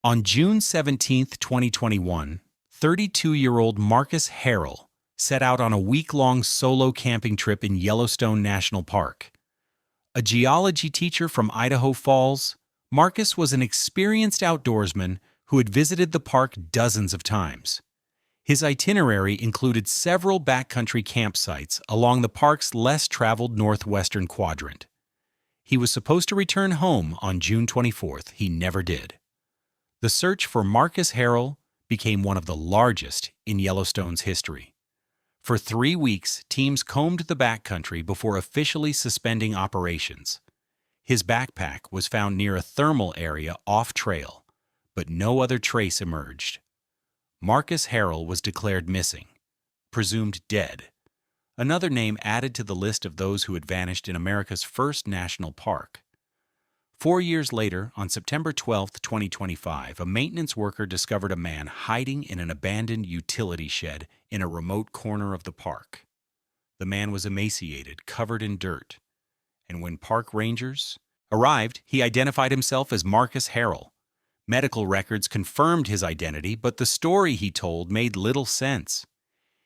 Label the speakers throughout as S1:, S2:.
S1: On June 17, 2021, 32-year-old Marcus Harrell set out on a week-long solo camping trip in Yellowstone National Park. A geology teacher from Idaho Falls, Marcus was an experienced outdoorsman who had visited the park dozens of times. His itinerary included several backcountry campsites along the park's less-traveled northwestern quadrant. He was supposed to return home on June 24th. He never did. The search for Marcus Harrell became one of the largest in Yellowstone's history. For 3 weeks, teams combed the backcountry before officially suspending operations. His backpack was found near a thermal area off-trail, but no other trace emerged. Marcus Harrell was declared missing, presumed dead, another name added to the list of those who had vanished in America's first national park. 4 years later, on September 12, 2025, a maintenance worker discovered a man hiding in an abandoned utility shed in a remote corner of the park. The man was emaciated, covered in dirt, and when park rangers arrived, he identified himself as Marcus Harrell. Medical records confirmed his identity, but the story he told made little sense.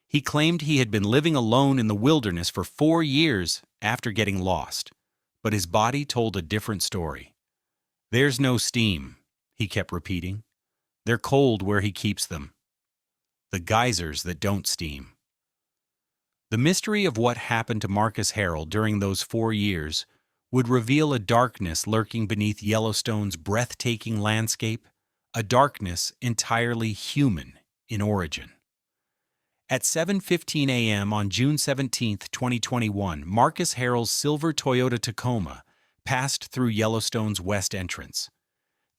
S1: He claimed he had been living alone in the wilderness for 4 years after getting lost, but his body told a different story. "There's no steam," he kept repeating. "They're cold where he keeps them. The geysers that don't steam." The mystery of what happened to Marcus Harrell during those 4 years would reveal a darkness lurking beneath Yellowstone's breathtaking landscape, a darkness entirely human in origin. At 7:15 a.m. on June 17, 2021, Marcus Harrell's silver Toyota Tacoma passed through Yellowstone's west entrance.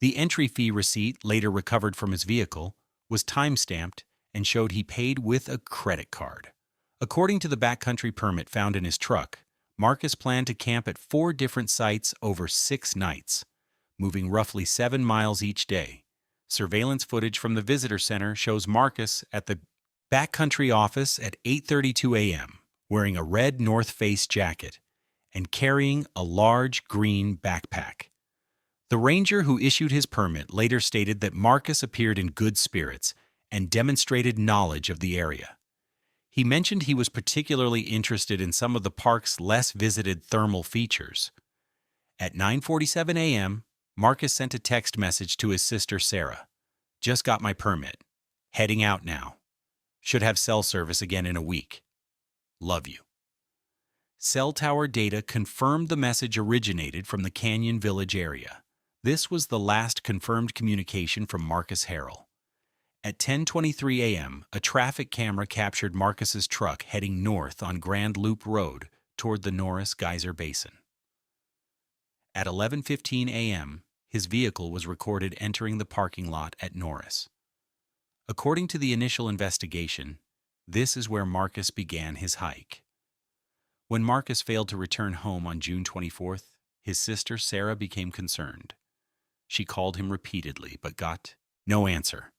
S1: The entry fee receipt, later recovered from his vehicle, was time-stamped and showed he paid with a credit card. According to the backcountry permit found in his truck, Marcus planned to camp at 4 different sites over 6 nights, moving roughly 7 miles each day. Surveillance footage from the visitor center shows Marcus at the backcountry office at 8:32 a.m., wearing a red North Face jacket and carrying a large green backpack. The ranger who issued his permit later stated that Marcus appeared in good spirits and demonstrated knowledge of the area. He mentioned he was particularly interested in some of the park's less visited thermal features. At 9:47 a.m., Marcus sent a text message to his sister Sarah. "Just got my permit. Heading out now. Should have cell service again in a week. Love you." Cell tower data confirmed the message originated from the Canyon Village area. This was the last confirmed communication from Marcus Harrell. At 10:23 a.m., a traffic camera captured Marcus's truck heading north on Grand Loop Road toward the Norris Geyser Basin. At 11:15 a.m., his vehicle was recorded entering the parking lot at Norris. According to the initial investigation, this is where Marcus began his hike. When Marcus failed to return home on June 24th, his sister Sarah became concerned. She called him repeatedly but got no answer.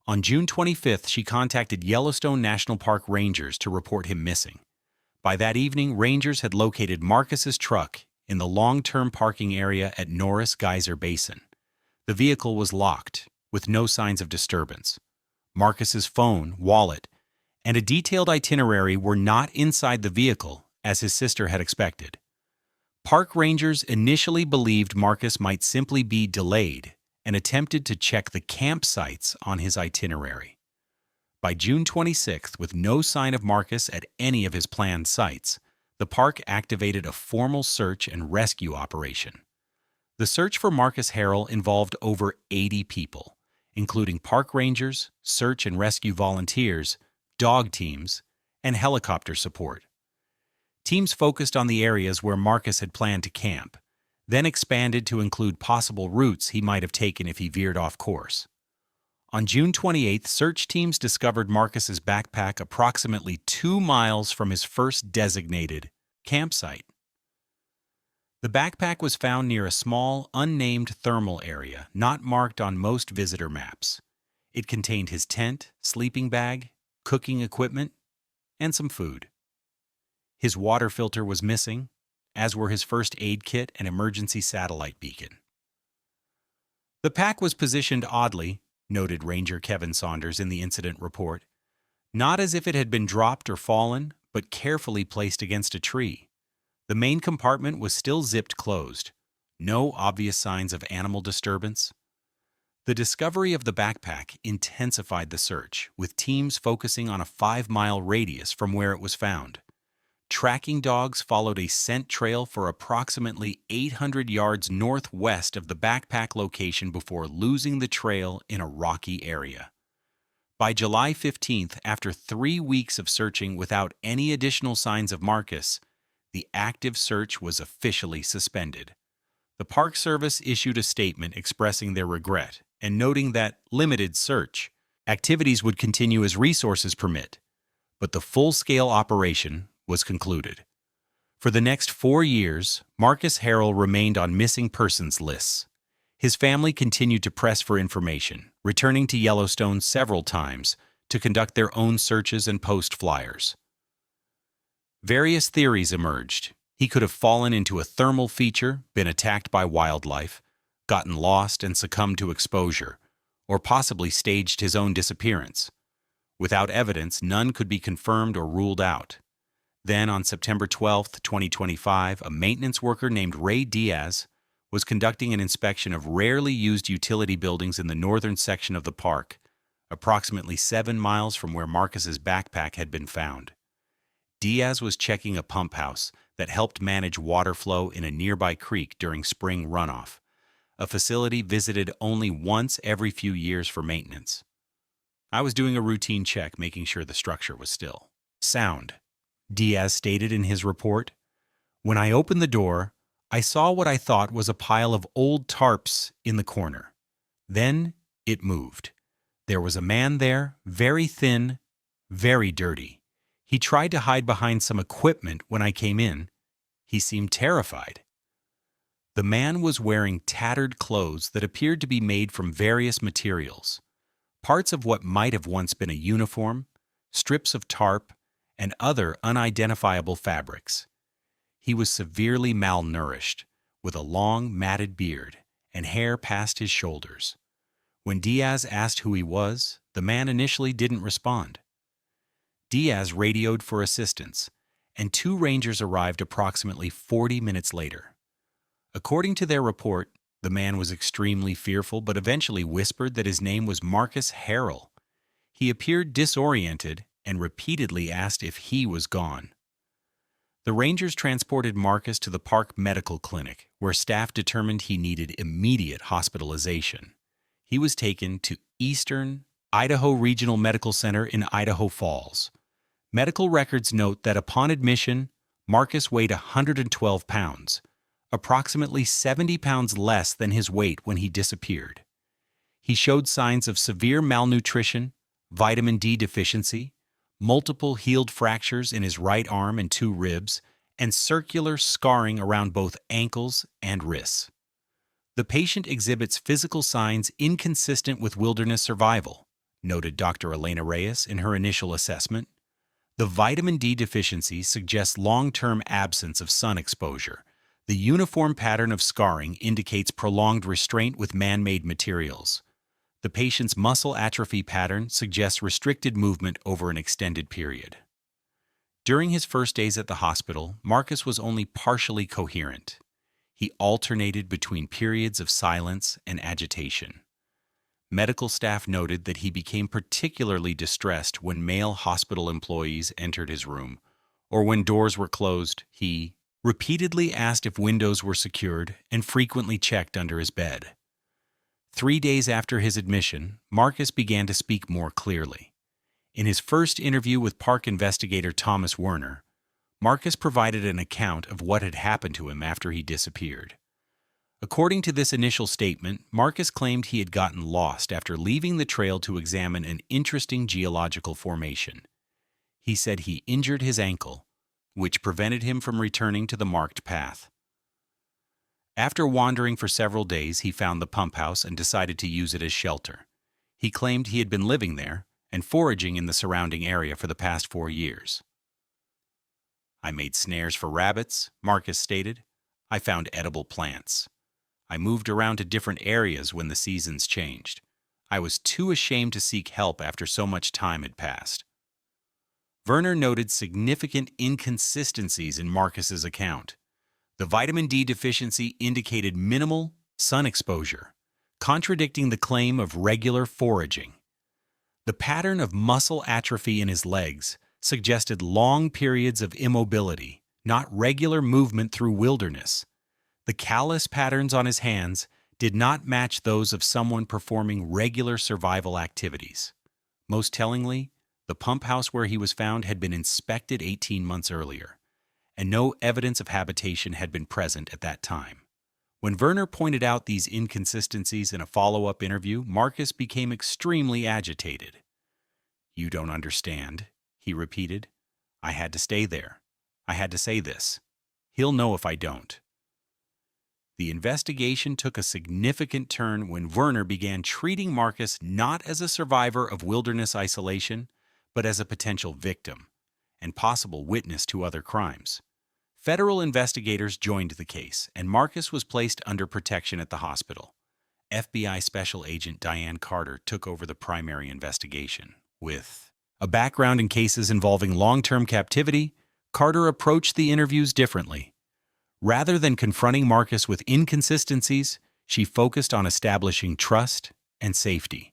S1: On June 25th, she contacted Yellowstone National Park rangers to report him missing. By that evening, rangers had located Marcus's truck in the long-term parking area at Norris Geyser Basin. The vehicle was locked, with no signs of disturbance. Marcus's phone, wallet, and a detailed itinerary were not inside the vehicle, as his sister had expected. Park rangers initially believed Marcus might simply be delayed and attempted to check the campsites on his itinerary. By June 26th, with no sign of Marcus at any of his planned sites, the park activated a formal search and rescue operation. The search for Marcus Harrell involved over 80 people, including park rangers, search and rescue volunteers, dog teams, and helicopter support. Teams focused on the areas where Marcus had planned to camp, then expanded to include possible routes he might have taken if he veered off course. On June 28th, search teams discovered Marcus's backpack approximately 2 miles from his first designated campsite. The backpack was found near a small, unnamed thermal area not marked on most visitor maps. It contained his tent, sleeping bag, cooking equipment, and some food. His water filter was missing, as were his first aid kit and emergency satellite beacon. The pack was positioned oddly, noted Ranger Kevin Saunders in the incident report, not as if it had been dropped or fallen, but carefully placed against a tree. The main compartment was still zipped closed. No obvious signs of animal disturbance. The discovery of the backpack intensified the search, with teams focusing on a 5-mile radius from where it was found. Tracking dogs followed a scent trail for approximately 800 yards northwest of the backpack location before losing the trail in a rocky area. By July 15th, after 3 weeks of searching without any additional signs of Marcus, the active search was officially suspended. The Park Service issued a statement expressing their regret and noting that limited search activities would continue as resources permit, but the full-scale operation was concluded. For the next 4 years, Marcus Harrell remained on missing persons lists. His family continued to press for information, returning to Yellowstone several times to conduct their own searches and post flyers. Various theories emerged. He could have fallen into a thermal feature, been attacked by wildlife, gotten lost and succumbed to exposure, or possibly staged his own disappearance. Without evidence, none could be confirmed or ruled out. Then, on September 12, 2025, a maintenance worker named Ray Diaz was conducting an inspection of rarely used utility buildings in the northern section of the park, approximately 7 miles from where Marcus's backpack had been found. Diaz was checking a pump house that helped manage water flow in a nearby creek during spring runoff, a facility visited only once every few years for maintenance. I was doing a routine check, making sure the structure was still sound, Diaz stated in his report. When I opened the door, I saw what I thought was a pile of old tarps in the corner. Then it moved. There was a man there, very thin, very dirty. He tried to hide behind some equipment when I came in. He seemed terrified. The man was wearing tattered clothes that appeared to be made from various materials, parts of what might have once been a uniform, strips of tarp, and other unidentifiable fabrics. He was severely malnourished, with a long, matted beard and hair past his shoulders. When Diaz asked who he was, the man initially didn't respond. Diaz radioed for assistance, and 2 rangers arrived approximately 40 minutes later. According to their report, the man was extremely fearful but eventually whispered that his name was Marcus Harrell. He appeared disoriented and repeatedly asked if he was gone. The rangers transported Marcus to the park medical clinic, where staff determined he needed immediate hospitalization. He was taken to Eastern Idaho Regional Medical Center in Idaho Falls. Medical records note that upon admission, Marcus weighed 112 pounds, approximately 70 pounds less than his weight when he disappeared. He showed signs of severe malnutrition, vitamin D deficiency, multiple healed fractures in his right arm and 2 ribs, and circular scarring around both ankles and wrists. The patient exhibits physical signs inconsistent with wilderness survival, noted Dr. Elena Reyes in her initial assessment. The vitamin D deficiency suggests long-term absence of sun exposure. The uniform pattern of scarring indicates prolonged restraint with man-made materials. The patient's muscle atrophy pattern suggests restricted movement over an extended period. During his first days at the hospital, Marcus was only partially coherent. He alternated between periods of silence and agitation. Medical staff noted that he became particularly distressed when male hospital employees entered his room, or when doors were closed. He repeatedly asked if windows were secured and frequently checked under his bed. 3 days after his admission, Marcus began to speak more clearly. In his first interview with park investigator Thomas Werner, Marcus provided an account of what had happened to him after he disappeared. According to this initial statement, Marcus claimed he had gotten lost after leaving the trail to examine an interesting geological formation. He said he injured his ankle, which prevented him from returning to the marked path. After wandering for several days, he found the pump house and decided to use it as shelter. He claimed he had been living there and foraging in the surrounding area for the past 4 years. I made snares for rabbits, Marcus stated. I found edible plants. I moved around to different areas when the seasons changed. I was too ashamed to seek help after so much time had passed. Werner noted significant inconsistencies in Marcus's account. The vitamin D deficiency indicated minimal sun exposure, contradicting the claim of regular foraging. The pattern of muscle atrophy in his legs suggested long periods of immobility, not regular movement through wilderness. The callus patterns on his hands did not match those of someone performing regular survival activities. Most tellingly, the pump house where he was found had been inspected 18 months earlier, and no evidence of habitation had been present at that time. When Werner pointed out these inconsistencies in a follow-up interview, Marcus became extremely agitated. "You don't understand," he repeated. "I had to stay there. I had to say this. He'll know if I don't." The investigation took a significant turn when Werner began treating Marcus not as a survivor of wilderness isolation, but as a potential victim and possible witness to other crimes. Federal investigators joined the case, and Marcus was placed under protection at the hospital. FBI Special Agent Diane Carter took over the primary investigation. With a background in cases involving long-term captivity, Carter approached the interviews differently. Rather than confronting Marcus with inconsistencies, she focused on establishing trust and safety.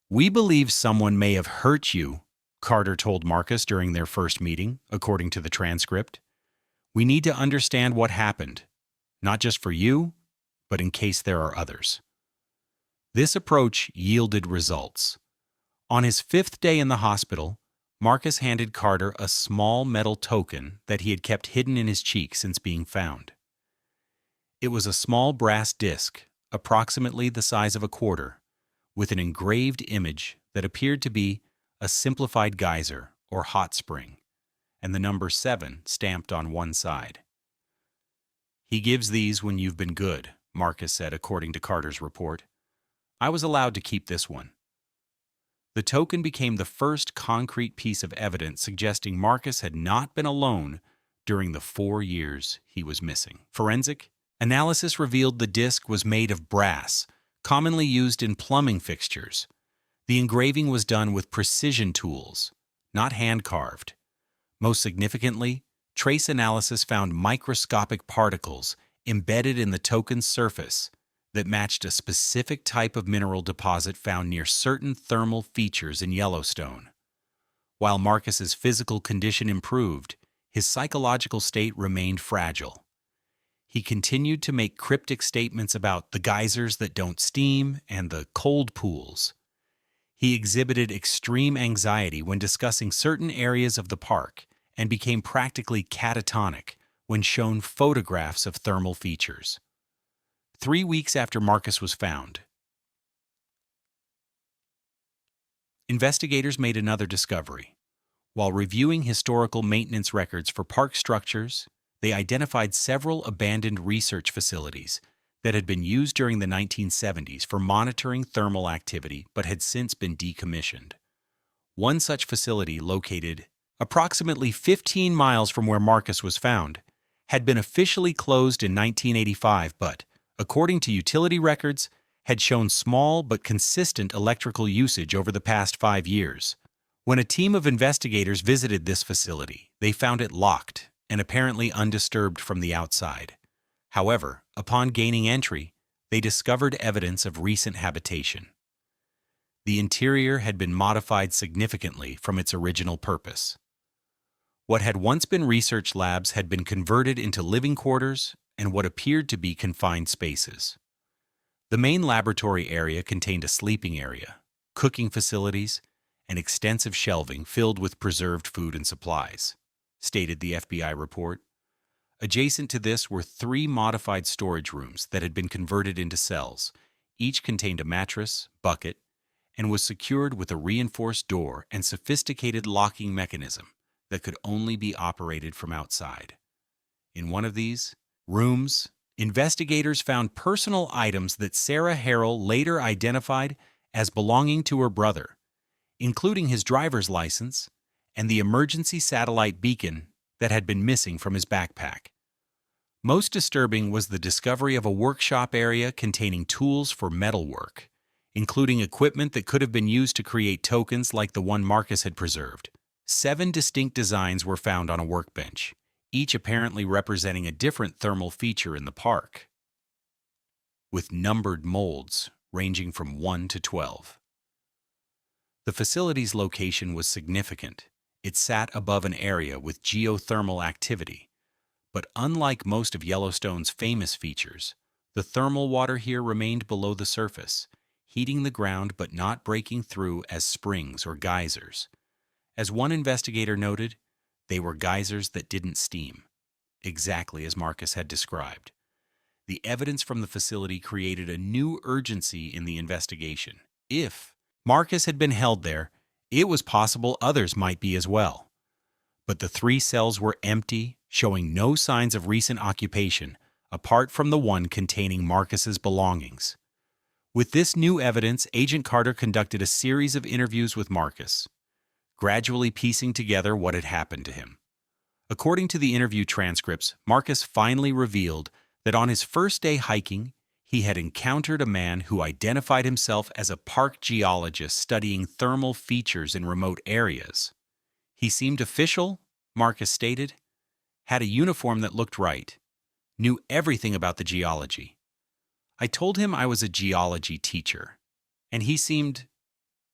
S1: "We believe someone may have hurt you," Carter told Marcus during their first meeting, according to the transcript. "We need to understand what happened, not just for you, but in case there are others." This approach yielded results. On his 5th day in the hospital, Marcus handed Carter a small metal token that he had kept hidden in his cheek since being found. It was a small brass disc, approximately the size of a quarter, with an engraved image that appeared to be a simplified geyser or hot spring, and the number 7 stamped on one side. "He gives these when you've been good," Marcus said, according to Carter's report. "I was allowed to keep this one." The token became the first concrete piece of evidence suggesting Marcus had not been alone during the 4 years he was missing. Forensic analysis revealed the disc was made of brass, commonly used in plumbing fixtures. The engraving was done with precision tools, not hand-carved. Most significantly, trace analysis found microscopic particles embedded in the token's surface that matched a specific type of mineral deposit found near certain thermal features in Yellowstone. While Marcus's physical condition improved, his psychological state remained fragile. He continued to make cryptic statements about the geysers that don't steam and the cold pools. He exhibited extreme anxiety when discussing certain areas of the park and became practically catatonic when shown photographs of thermal features. 3 weeks after Marcus was found, investigators made another discovery. While reviewing historical maintenance records for park structures, they identified several abandoned research facilities that had been used during the 1970s for monitoring thermal activity but had since been decommissioned. One such facility, located approximately 15 miles from where Marcus was found, had been officially closed in 1985 but, according to utility records, had shown small but consistent electrical usage over the past 5 years. When a team of investigators visited this facility, they found it locked and apparently undisturbed from the outside. However, upon gaining entry, they discovered evidence of recent habitation. The interior had been modified significantly from its original purpose. What had once been research labs had been converted into living quarters and what appeared to be confined spaces. The main laboratory area contained a sleeping area, cooking facilities, and extensive shelving filled with preserved food and supplies, stated the FBI report. Adjacent to this were 3 modified storage rooms that had been converted into cells. Each contained a mattress, bucket, and was secured with a reinforced door and sophisticated locking mechanism that could only be operated from outside. In one of these rooms, investigators found personal items that Sarah Harrell later identified as belonging to her brother, including his driver's license and the emergency satellite beacon that had been missing from his backpack. Most disturbing was the discovery of a workshop area containing tools for metalwork, including equipment that could have been used to create tokens like the one Marcus had preserved. 7 distinct designs were found on a workbench, each apparently representing a different thermal feature in the park, with numbered molds ranging from 1 to 12. The facility's location was significant. It sat above an area with geothermal activity, but unlike most of Yellowstone's famous features, the thermal water here remained below the surface, heating the ground but not breaking through as springs or geysers. As one investigator noted, they were geysers that didn't steam, exactly as Marcus had described. The evidence from the facility created a new urgency in the investigation. If Marcus had been held there, it was possible others might be as well. But the 3 cells were empty, showing no signs of recent occupation, apart from the one containing Marcus's belongings. With this new evidence, Agent Carter conducted a series of interviews with Marcus, gradually piecing together what had happened to him. According to the interview transcripts, Marcus finally revealed that on his first day hiking, he had encountered a man who identified himself as a park geologist studying thermal features in remote areas. He seemed official, Marcus stated, had a uniform that looked right, knew everything about the geology. I told him I was a geology teacher, and he seemed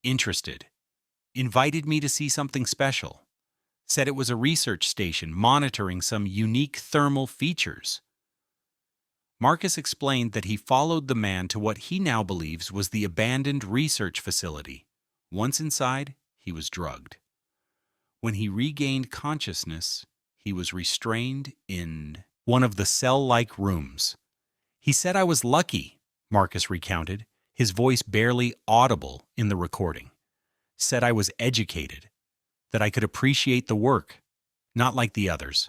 S1: interested, invited me to see something special, said it was a research station monitoring some unique thermal features. Marcus explained that he followed the man to what he now believes was the abandoned research facility. Once inside, he was drugged. When he regained consciousness, he was restrained in one of the cell-like rooms. He said I was lucky, Marcus recounted, his voice barely audible in the recording. Said I was educated, that I could appreciate the work, not like the others.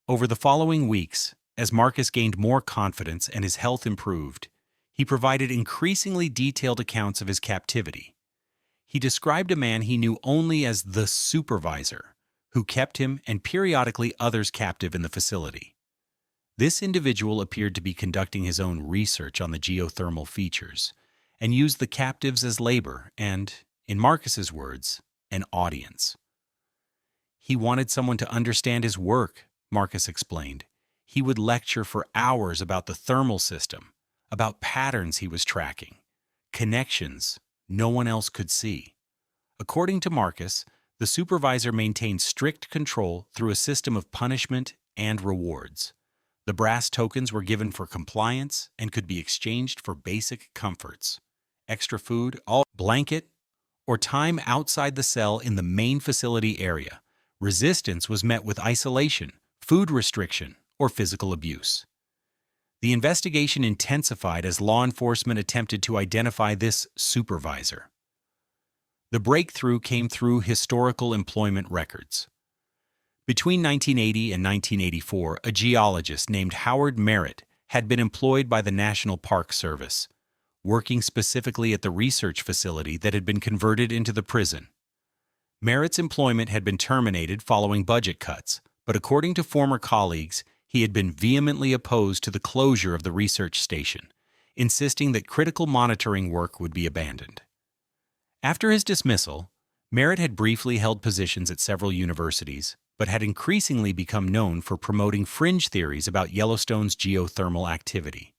S1: Over the following weeks, as Marcus gained more confidence and his health improved, he provided increasingly detailed accounts of his captivity. He described a man he knew only as the supervisor, who kept him and periodically others captive in the facility. This individual appeared to be conducting his own research on the geothermal features, and used the captives as labor and, in Marcus's words, an audience. He wanted someone to understand his work, Marcus explained. He would lecture for hours about the thermal system, about patterns he was tracking, connections no one else could see. According to Marcus, the supervisor maintained strict control through a system of punishment and rewards. The brass tokens were given for compliance and could be exchanged for basic comforts, extra food, blanket, or time outside the cell in the main facility area. Resistance was met with isolation, food restriction, or physical abuse. The investigation intensified as law enforcement attempted to identify this supervisor. The breakthrough came through historical employment records. Between 1980 and 1984, a geologist named Howard Merritt had been employed by the National Park Service, working specifically at the research facility that had been converted into the prison. Merritt's employment had been terminated following budget cuts, but according to former colleagues, he had been vehemently opposed to the closure of the research station, insisting that critical monitoring work would be abandoned. After his dismissal, Merritt had briefly held positions at several universities, but had increasingly become known for promoting fringe theories about Yellowstone's geothermal activity.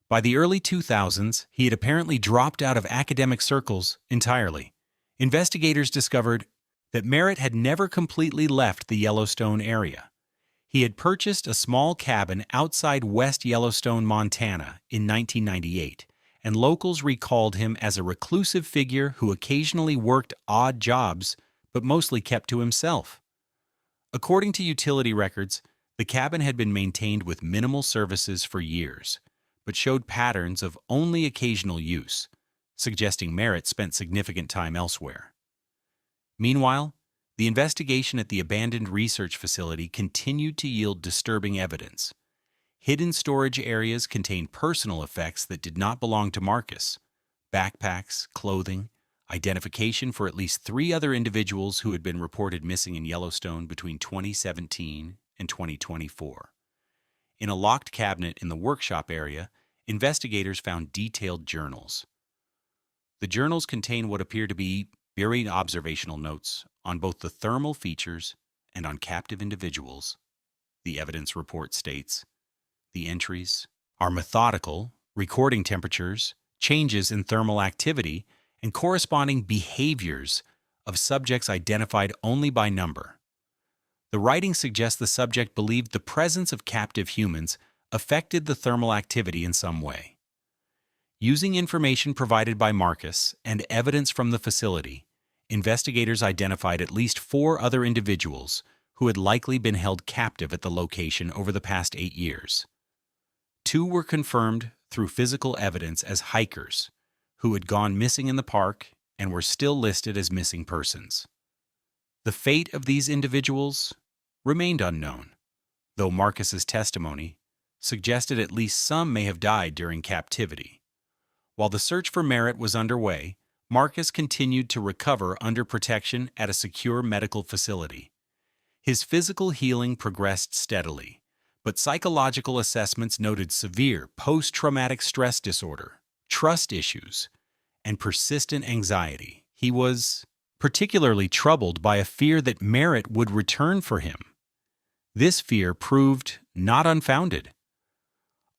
S1: By the early 2000s, he had apparently dropped out of academic circles entirely. Investigators discovered that Merritt had never completely left the Yellowstone area. He had purchased a small cabin outside West Yellowstone, Montana in 1998, and locals recalled him as a reclusive figure who occasionally worked odd jobs but mostly kept to himself. According to utility records, the cabin had been maintained with minimal services for years, but showed patterns of only occasional use, suggesting Merritt spent significant time elsewhere. Meanwhile, the investigation at the abandoned research facility continued to yield disturbing evidence. Hidden storage areas contained personal effects that did not belong to Marcus: backpacks, clothing, identification for at least 3 other individuals who had been reported missing in Yellowstone between 2017 and 2024. In a locked cabinet in the workshop area, investigators found detailed journals. The journals contain what appear to be buried observational notes on both the thermal features and on captive individuals. The evidence report states the entries are methodical, recording temperatures, changes in thermal activity, and corresponding behaviors of subjects identified only by number. The writing suggests the subject believed the presence of captive humans affected the thermal activity in some way. Using information provided by Marcus and evidence from the facility, investigators identified at least 4 other individuals who had likely been held captive at the location over the past 8 years. 2 were confirmed through physical evidence as hikers who had gone missing in the park and were still listed as missing persons. The fate of these individuals remained unknown, though Marcus's testimony suggested at least some may have died during captivity. While the search for Merritt was underway, Marcus continued to recover under protection at a secure medical facility. His physical healing progressed steadily, but psychological assessments noted severe post-traumatic stress disorder, trust issues, and persistent anxiety. He was particularly troubled by a fear that Merritt would return for him. This fear proved not unfounded.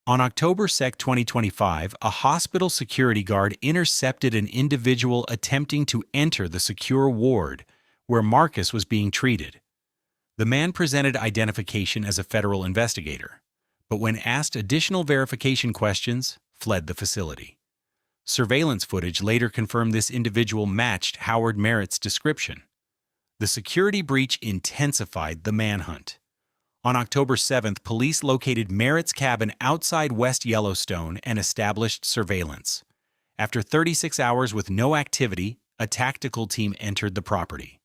S1: On October 2, 2025, a hospital security guard intercepted an individual attempting to enter the secure ward where Marcus was being treated. The man presented identification as a federal investigator, but when asked additional verification questions, fled the facility. Surveillance footage later confirmed this individual matched Howard Merritt's description. The security breach intensified the manhunt. On October 7th, police located Merritt's cabin outside West Yellowstone and established surveillance. After 36 hours with no activity, a tactical team entered the property.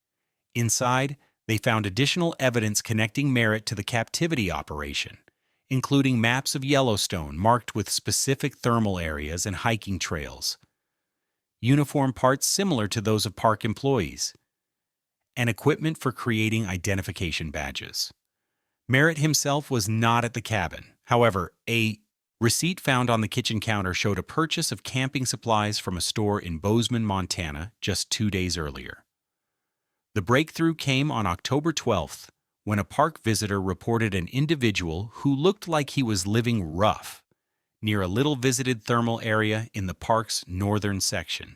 S1: Inside, they found additional evidence connecting Merritt to the captivity operation, including maps of Yellowstone marked with specific thermal areas and hiking trails, uniform parts similar to those of park employees, and equipment for creating identification badges. Merritt himself was not at the cabin. However, a receipt found on the kitchen counter showed a purchase of camping supplies from a store in Bozeman, Montana, just 2 days earlier. The breakthrough came on October 12th, when a park visitor reported an individual who looked like he was living rough near a little visited thermal area in the park's northern section.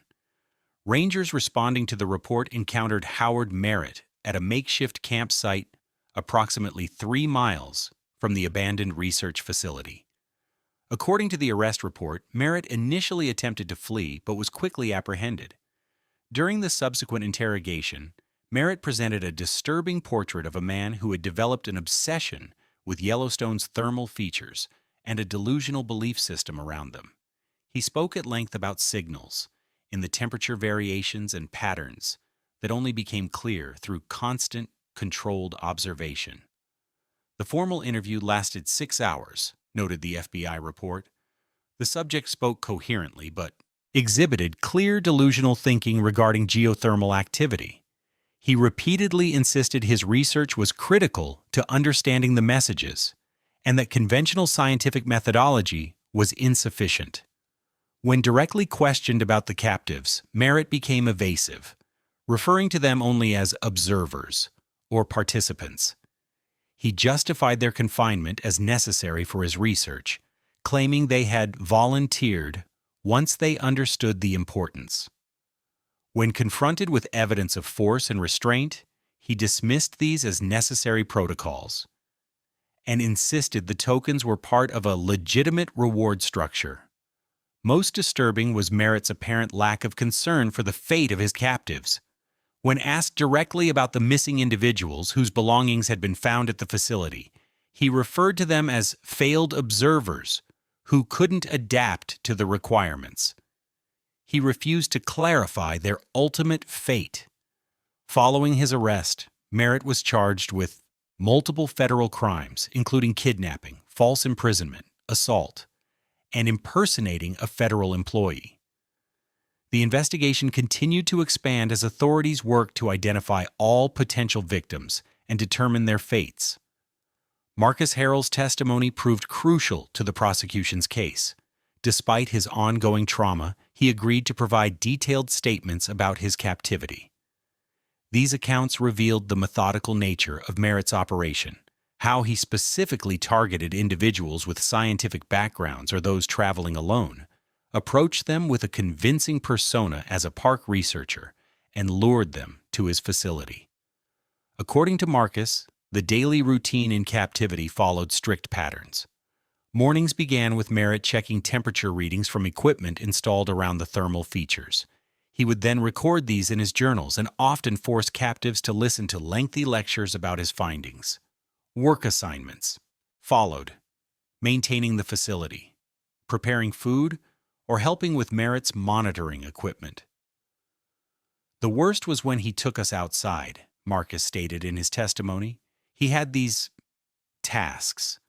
S1: Rangers responding to the report encountered Howard Merritt at a makeshift campsite approximately 3 miles from the abandoned research facility. According to the arrest report, Merritt initially attempted to flee but was quickly apprehended. During the subsequent interrogation, Merritt presented a disturbing portrait of a man who had developed an obsession with Yellowstone's thermal features and a delusional belief system around them. He spoke at length about signals in the temperature variations and patterns that only became clear through constant, controlled observation. The formal interview lasted 6 hours, noted the FBI report. The subject spoke coherently but exhibited clear delusional thinking regarding geothermal activity. He repeatedly insisted his research was critical to understanding the messages and that conventional scientific methodology was insufficient. When directly questioned about the captives, Merritt became evasive, referring to them only as observers or participants. He justified their confinement as necessary for his research, claiming they had volunteered once they understood the importance. When confronted with evidence of force and restraint, he dismissed these as necessary protocols and insisted the tokens were part of a legitimate reward structure. Most disturbing was Merritt's apparent lack of concern for the fate of his captives. When asked directly about the missing individuals whose belongings had been found at the facility, he referred to them as failed observers who couldn't adapt to the requirements. He refused to clarify their ultimate fate. Following his arrest, Merritt was charged with multiple federal crimes, including kidnapping, false imprisonment, assault, and impersonating a federal employee. The investigation continued to expand as authorities worked to identify all potential victims and determine their fates. Marcus Harrell's testimony proved crucial to the prosecution's case. Despite his ongoing trauma, he agreed to provide detailed statements about his captivity. These accounts revealed the methodical nature of Merritt's operation, how he specifically targeted individuals with scientific backgrounds or those traveling alone, approached them with a convincing persona as a park researcher, and lured them to his facility. According to Marcus, the daily routine in captivity followed strict patterns. Mornings began with Merritt checking temperature readings from equipment installed around the thermal features. He would then record these in his journals and often force captives to listen to lengthy lectures about his findings. Work assignments followed, maintaining the facility, preparing food, or helping with Merritt's monitoring equipment. The worst was when he took us outside, Marcus stated in his testimony. He had these tasks,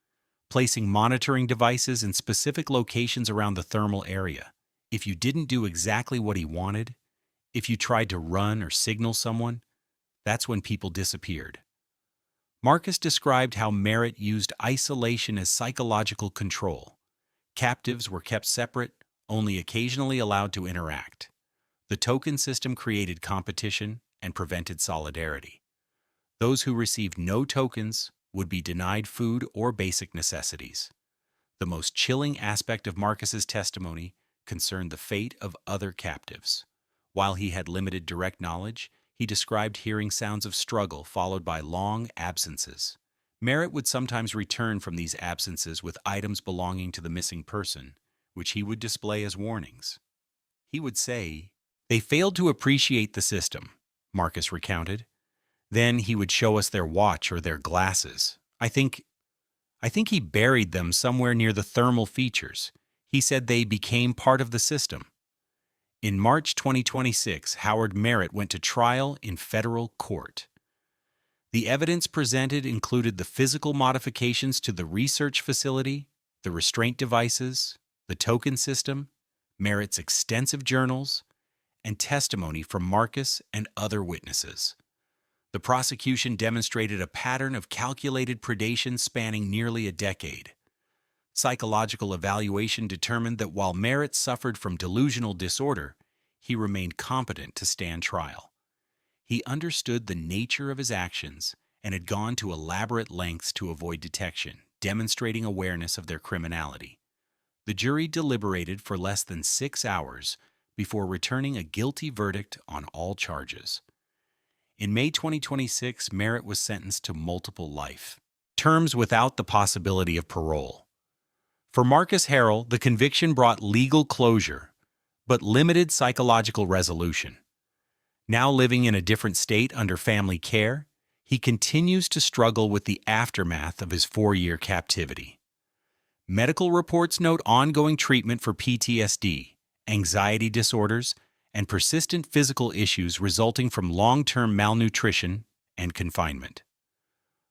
S1: placing monitoring devices in specific locations around the thermal area. If you didn't do exactly what he wanted, if you tried to run or signal someone, that's when people disappeared. Marcus described how Merritt used isolation as psychological control. Captives were kept separate, only occasionally allowed to interact. The token system created competition and prevented solidarity. Those who received no tokens would be denied food or basic necessities. The most chilling aspect of Marcus's testimony concerned the fate of other captives. While he had limited direct knowledge, he described hearing sounds of struggle followed by long absences. Merritt would sometimes return from these absences with items belonging to the missing person, which he would display as warnings. He would say, "They failed to appreciate the system," Marcus recounted. Then he would show us their watch or their glasses. I think he buried them somewhere near the thermal features. He said they became part of the system. In March 2026, Howard Merritt went to trial in federal court. The evidence presented included the physical modifications to the research facility, the restraint devices, the token system, Merritt's extensive journals, and testimony from Marcus and other witnesses. The prosecution demonstrated a pattern of calculated predation spanning nearly a decade. Psychological evaluation determined that while Merritt suffered from delusional disorder, he remained competent to stand trial. He understood the nature of his actions and had gone to elaborate lengths to avoid detection, demonstrating awareness of their criminality. The jury deliberated for less than 6 hours before returning a guilty verdict on all charges. In May 2026, Merritt was sentenced to multiple life terms without the possibility of parole. For Marcus Harrell, the conviction brought legal closure, but limited psychological resolution. Now living in a different state under family care, he continues to struggle with the aftermath of his 4-year captivity. Medical reports note ongoing treatment for PTSD, anxiety disorders, and persistent physical issues resulting from long-term malnutrition and confinement.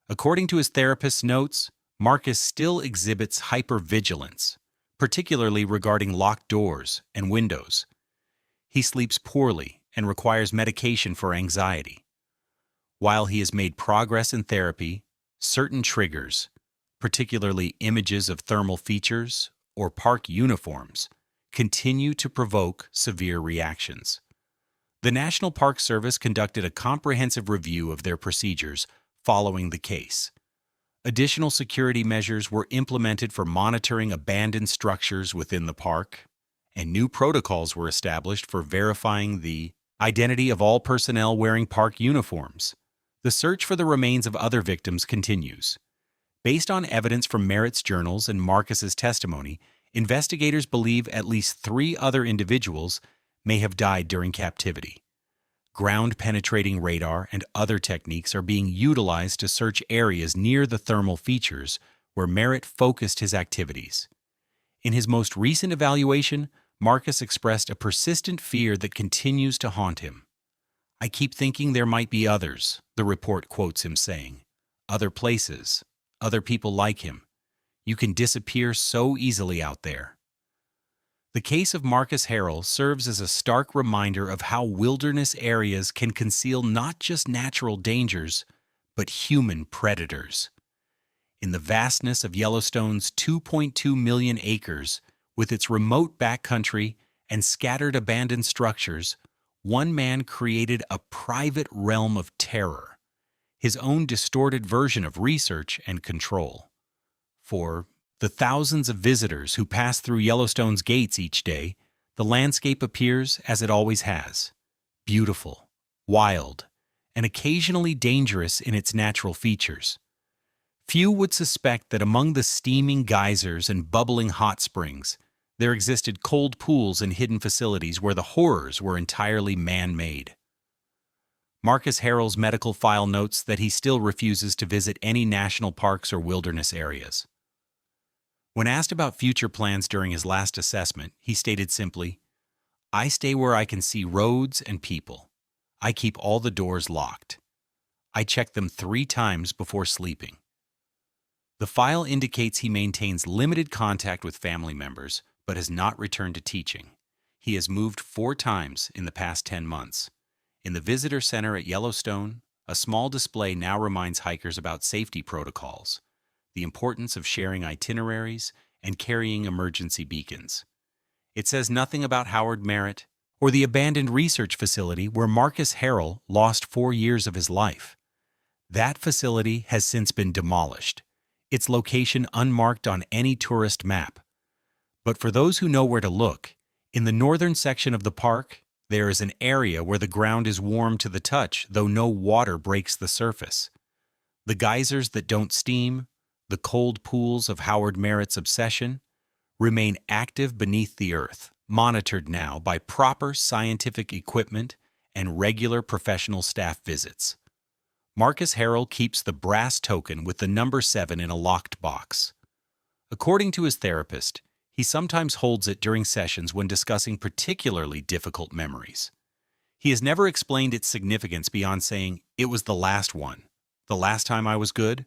S1: According to his therapist's notes, Marcus still exhibits hypervigilance, particularly regarding locked doors and windows. He sleeps poorly and requires medication for anxiety. While he has made progress in therapy, certain triggers, particularly images of thermal features or park uniforms, continue to provoke severe reactions. The National Park Service conducted a comprehensive review of their procedures following the case. Additional security measures were implemented for monitoring abandoned structures within the park, and new protocols were established for verifying the identity of all personnel wearing park uniforms. The search for the remains of other victims continues. Based on evidence from Merritt's journals and Marcus's testimony, investigators believe at least 3 other individuals may have died during captivity. Ground-penetrating radar and other techniques are being utilized to search areas near the thermal features where Merritt focused his activities. In his most recent evaluation, Marcus expressed a persistent fear that continues to haunt him. "I keep thinking there might be others," the report quotes him saying. "Other places, other people like him. You can disappear so easily out there." The case of Marcus Harrell serves as a stark reminder of how wilderness areas can conceal not just natural dangers, but human predators. In the vastness of Yellowstone's 2.2 million acres, with its remote backcountry and scattered abandoned structures, one man created a private realm of terror, his own distorted version of research and control. For the thousands of visitors who pass through Yellowstone's gates each day, the landscape appears as it always has: beautiful, wild, and occasionally dangerous in its natural features. Few would suspect that among the steaming geysers and bubbling hot springs, there existed cold pools and hidden facilities where the horrors were entirely man-made. Marcus Harrell's medical file notes that he still refuses to visit any national parks or wilderness areas. When asked about future plans during his last assessment, he stated simply, "I stay where I can see roads and people. I keep all the doors locked. I check them 3 times before sleeping." The file indicates he maintains limited contact with family members, but has not returned to teaching. He has moved 4 times in the past 10 months. In the visitor center at Yellowstone, a small display now reminds hikers about safety protocols, the importance of sharing itineraries, and carrying emergency beacons. It says nothing about Howard Merritt or the abandoned research facility where Marcus Harrell lost 4 years of his life. That facility has since been demolished, its location unmarked on any tourist map. But for those who know where to look, in the northern section of the park, there is an area where the ground is warm to the touch, though no water breaks the surface. The geysers that don't steam, the cold pools of Howard Merritt's obsession, remain active beneath the earth, monitored now by proper scientific equipment and regular professional staff visits. Marcus Harrell keeps the brass token with the number 7 in a locked box. According to his therapist, he sometimes holds it during sessions when discussing particularly difficult memories. He has never explained its significance beyond saying, "It was the last one. The last time I was good,